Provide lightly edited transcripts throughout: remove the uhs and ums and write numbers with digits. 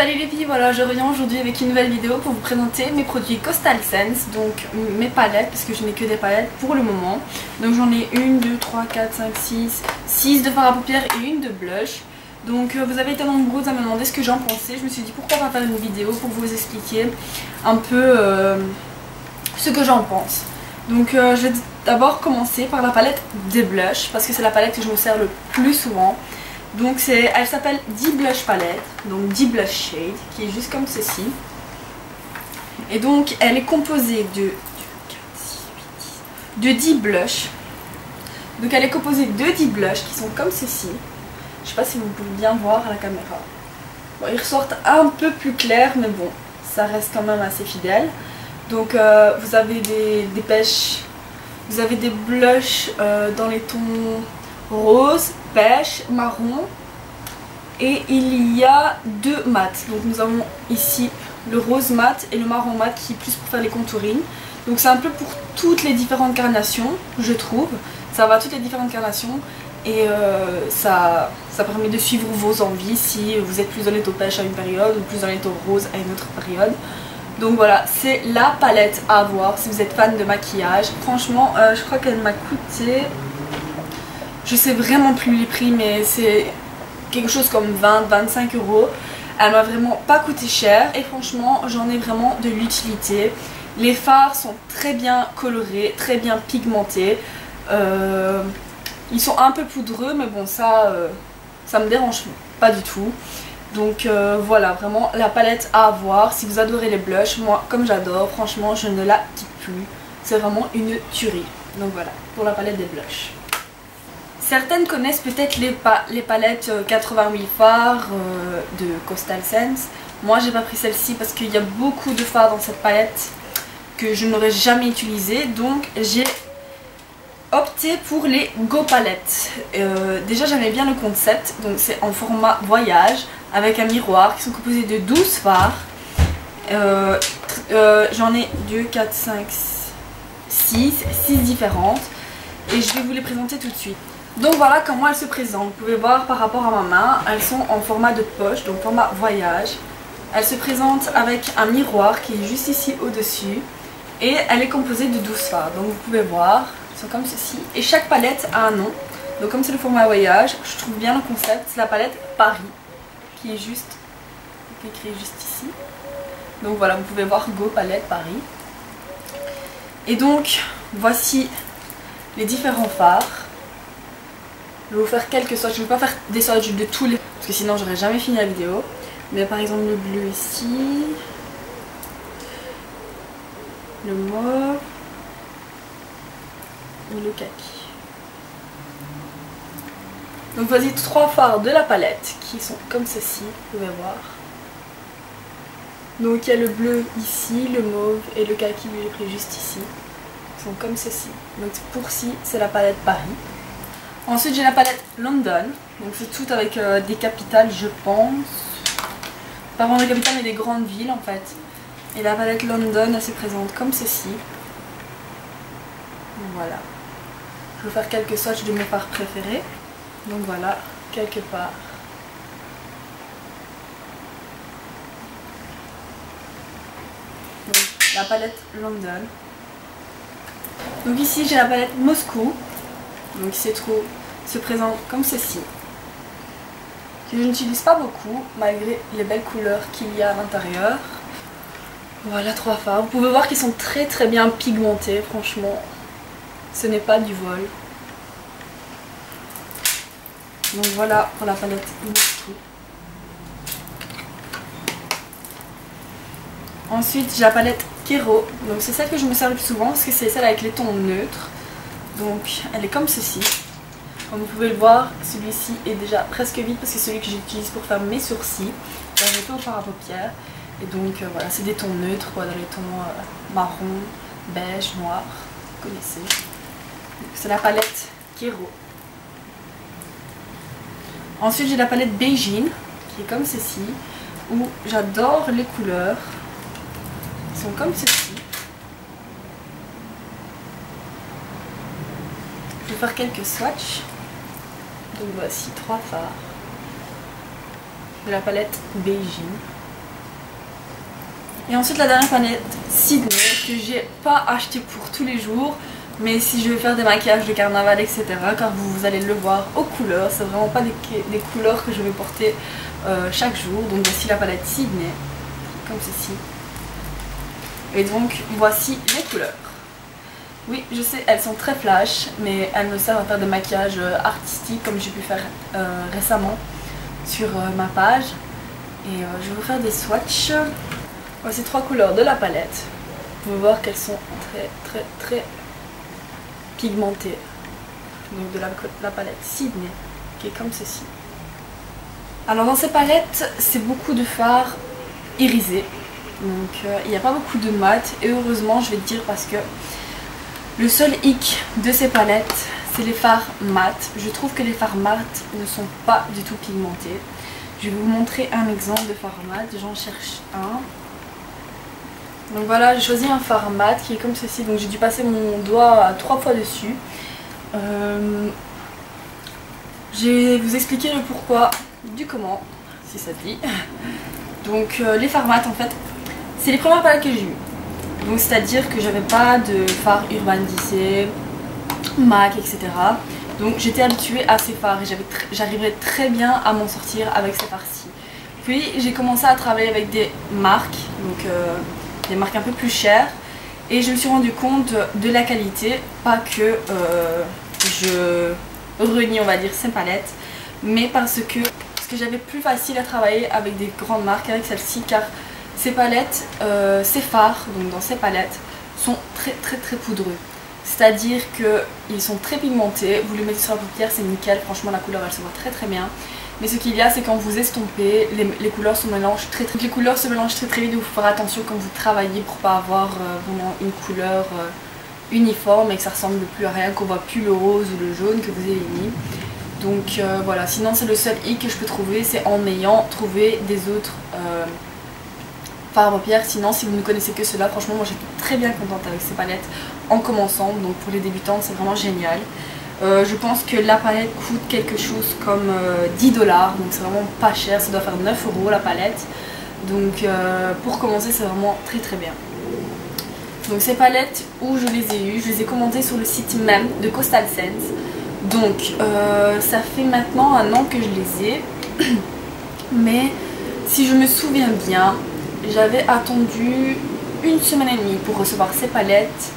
Salut les filles, voilà, je reviens aujourd'hui avec une nouvelle vidéo pour vous présenter mes produits Coastal Scents, donc mes palettes, parce que je n'ai que des palettes pour le moment. Donc j'en ai 1, 2, 3, 4, 5, 6 de fard à paupières et une de blush. Donc vous avez été nombreux à me demander ce que j'en pensais. Je me suis dit pourquoi pas faire une vidéo pour vous expliquer un peu ce que j'en pense. Donc je vais d'abord commencer par la palette des blushs, parce que c'est la palette que je me sers le plus souvent. Donc elle s'appelle 10 Blush Palette, donc 10 Blush Shade, qui est juste comme ceci. Et donc elle est composée de 10 blushs. Donc elle est composée de 10 blushs qui sont comme ceci. Je sais pas si vous pouvez bien voir à la caméra. Bon, ils ressortent un peu plus clairs, mais bon, ça reste quand même assez fidèle. Donc vous avez des pêches, vous avez des blushs dans les tons rose, pêche, marron, et il y a deux mats. Donc nous avons ici le rose mat et le marron mat qui est plus pour faire les contourings. Donc c'est un peu pour toutes les différentes carnations, je trouve. Ça va à toutes les différentes carnations et ça permet de suivre vos envies si vous êtes plus dans les taux pêche à une période ou plus dans les taux rose à une autre période. Donc voilà, c'est la palette à avoir si vous êtes fan de maquillage. Franchement, je crois qu'elle m'a coûté... Je sais vraiment plus les prix, mais c'est quelque chose comme 20-25 €. Elle m'a vraiment pas coûté cher et franchement j'en ai vraiment de l'utilité. Les fards sont très bien colorés, très bien pigmentés. Ils sont un peu poudreux, mais bon ça me dérange pas du tout. Donc voilà, vraiment la palette à avoir. Si vous adorez les blushs, moi comme j'adore, franchement je ne la quitte plus. C'est vraiment une tuerie. Donc voilà, pour la palette des blushs. Certaines connaissent peut-être les palettes 88 fards de Coastal Scents. Moi j'ai pas pris celle-ci parce qu'il y a beaucoup de fards dans cette palette que je n'aurais jamais utilisé. Donc j'ai opté pour les Go Palettes. Déjà j'aimais bien le concept. Donc c'est en format voyage avec un miroir qui sont composés de 12 fards. J'en ai 2, 4, 5, 6 différentes. Et je vais vous les présenter tout de suite. Donc voilà comment elles se présentent. Vous pouvez voir par rapport à ma main, elles sont en format de poche, donc format voyage. Elles se présentent avec un miroir qui est juste ici au-dessus. Et elle est composée de 12 fards. Donc vous pouvez voir, elles sont comme ceci. Et chaque palette a un nom. Donc comme c'est le format voyage, je trouve bien le concept. C'est la palette Paris, qui est juste écrit juste ici. Donc voilà, vous pouvez voir Go Palette Paris. Et donc, voici les différents fards. Je vais vous faire quelques swatchs, je ne vais pas faire des swatchs de tous les... parce que sinon j'aurais jamais fini la vidéo. Mais par exemple le bleu ici, le mauve et le kaki. Donc voici 3 fards de la palette qui sont comme ceci, vous pouvez voir. Donc il y a le bleu ici, le mauve et le kaki, je l'ai pris juste ici. Ils sont comme ceci. Donc pour ci, c'est la palette Paris. Ensuite j'ai la palette London, donc c'est tout avec des capitales je pense, pas vraiment des capitales mais des grandes villes en fait. Et la palette London elle se présente comme ceci. Donc voilà, je vais faire quelques swatchs de mes fards préférés. Donc voilà, quelques fards. Donc la palette London. Donc ici j'ai la palette Moscou. Donc se présente comme ceci, que je n'utilise pas beaucoup malgré les belles couleurs qu'il y a à l'intérieur. Voilà 3 fards, vous pouvez voir qu'ils sont très bien pigmentés, franchement ce n'est pas du vol. Donc voilà pour la palette Moscou. Ensuite j'ai la palette Kero, donc c'est celle que je me sers le plus souvent parce que c'est celle avec les tons neutres. Donc elle est comme ceci. Comme vous pouvez le voir, celui-ci est déjà presque vide parce que c'est celui que j'utilise pour faire mes sourcils. J'ai fait au fard à paupières. Et donc voilà, c'est des tons neutres quoi, dans les tons marron, beige, noir. Vous connaissez. C'est la palette Kero. Ensuite j'ai la palette Beijing qui est comme ceci. Où j'adore les couleurs. Ils sont comme ceci. Je vais faire quelques swatchs. Donc voici 3 fards de la palette Beijing. Et ensuite la dernière palette Sydney que j'ai pas acheté pour tous les jours, mais si je veux faire des maquillages de carnaval etc, car vous allez le voir aux couleurs, c'est vraiment pas des couleurs que je vais porter chaque jour. Donc voici la palette Sydney, comme ceci. Et donc voici les couleurs. Oui, je sais, elles sont très flash, mais elles me servent à faire des maquillages artistiques comme j'ai pu faire récemment sur ma page. Et je vais vous faire des swatchs. Voici 3 couleurs de la palette. Vous pouvez voir qu'elles sont très pigmentées. Donc de la palette Sydney, qui est comme ceci. Alors dans ces palettes, c'est beaucoup de fards irisés. Donc il n'y a pas beaucoup de mat. Et heureusement, je vais te dire, parce que le seul hic de ces palettes, c'est les fards mat. Je trouve que les fards mat ne sont pas du tout pigmentés. Je vais vous montrer un exemple de fard mat. J'en cherche un. Donc voilà, j'ai choisi un fard mat qui est comme ceci. Donc j'ai dû passer mon doigt 3 fois dessus. Je vais vous expliquer le pourquoi du comment, si ça te dit. Donc les fards mat, en fait, c'est les premières palettes que j'ai eues. Donc c'est à dire que j'avais pas de fard Urban Decay, MAC, etc. Donc j'étais habituée à ces fards et j'arrivais très bien à m'en sortir avec ces fards-ci. Puis j'ai commencé à travailler avec des marques, donc des marques un peu plus chères. Et je me suis rendu compte de la qualité, pas que je renie, on va dire, ces palettes, mais parce que j'avais plus facile à travailler avec des grandes marques avec celle-ci, car ces palettes, ces fards, donc dans ces palettes, sont très poudreux. C'est-à-dire qu'ils sont très pigmentés, vous les mettez sur la paupière, c'est nickel, franchement la couleur elle se voit très bien. Mais ce qu'il y a, c'est quand vous estompez, les couleurs se mélangent très vite. Il faut faire attention quand vous travaillez pour pas avoir vraiment une couleur uniforme et que ça ressemble plus à rien, qu'on voit plus le rose ou le jaune que vous avez mis. Donc voilà, sinon c'est le seul hic que je peux trouver, c'est en ayant trouvé des autres fards à paupières. Sinon, si vous ne connaissez que cela, franchement moi j'étais très bien contente avec ces palettes en commençant. Donc pour les débutantes c'est vraiment génial. Je pense que la palette coûte quelque chose comme 10 $, donc c'est vraiment pas cher, ça doit faire 9 € la palette. Donc pour commencer c'est vraiment très bien. Donc ces palettes, où je les ai eues, je les ai commandées sur le site même de Coastal Scents. Donc ça fait maintenant 1 an que je les ai. Mais si je me souviens bien, j'avais attendu 1 semaine et demie pour recevoir ces palettes.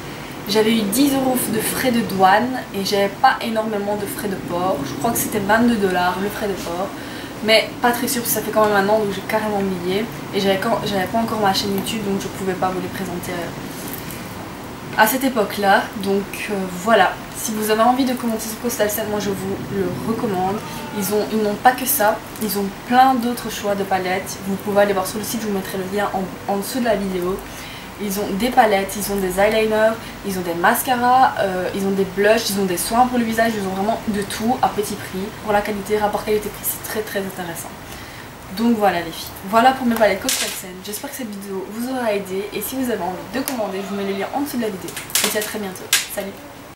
J'avais eu 10 € de frais de douane et j'avais pas énormément de frais de port. Je crois que c'était 22 $ le frais de port. Mais pas très sûr, parce que ça fait quand même 1 an, donc j'ai carrément oublié. Et j'avais pas encore ma chaîne YouTube, donc je pouvais pas vous les présenter à cette époque-là. Donc voilà, si vous avez envie de commencer sur Coastal Scents, moi je vous le recommande. Ils n'ont pas que ça, ils ont plein d'autres choix de palettes. Vous pouvez aller voir sur le site, je vous mettrai le lien en dessous de la vidéo. Ils ont des palettes, ils ont des eyeliners, ils ont des mascaras, ils ont des blushs, ils ont des soins pour le visage, ils ont vraiment de tout à petit prix. Pour la qualité, rapport qualité-prix, c'est très intéressant. Donc voilà les filles, voilà pour mes palettes Coastal Scents. J'espère que cette vidéo vous aura aidé et si vous avez envie de commander, je vous mets le lien en dessous de la vidéo. Et je vous dis à très bientôt. Salut!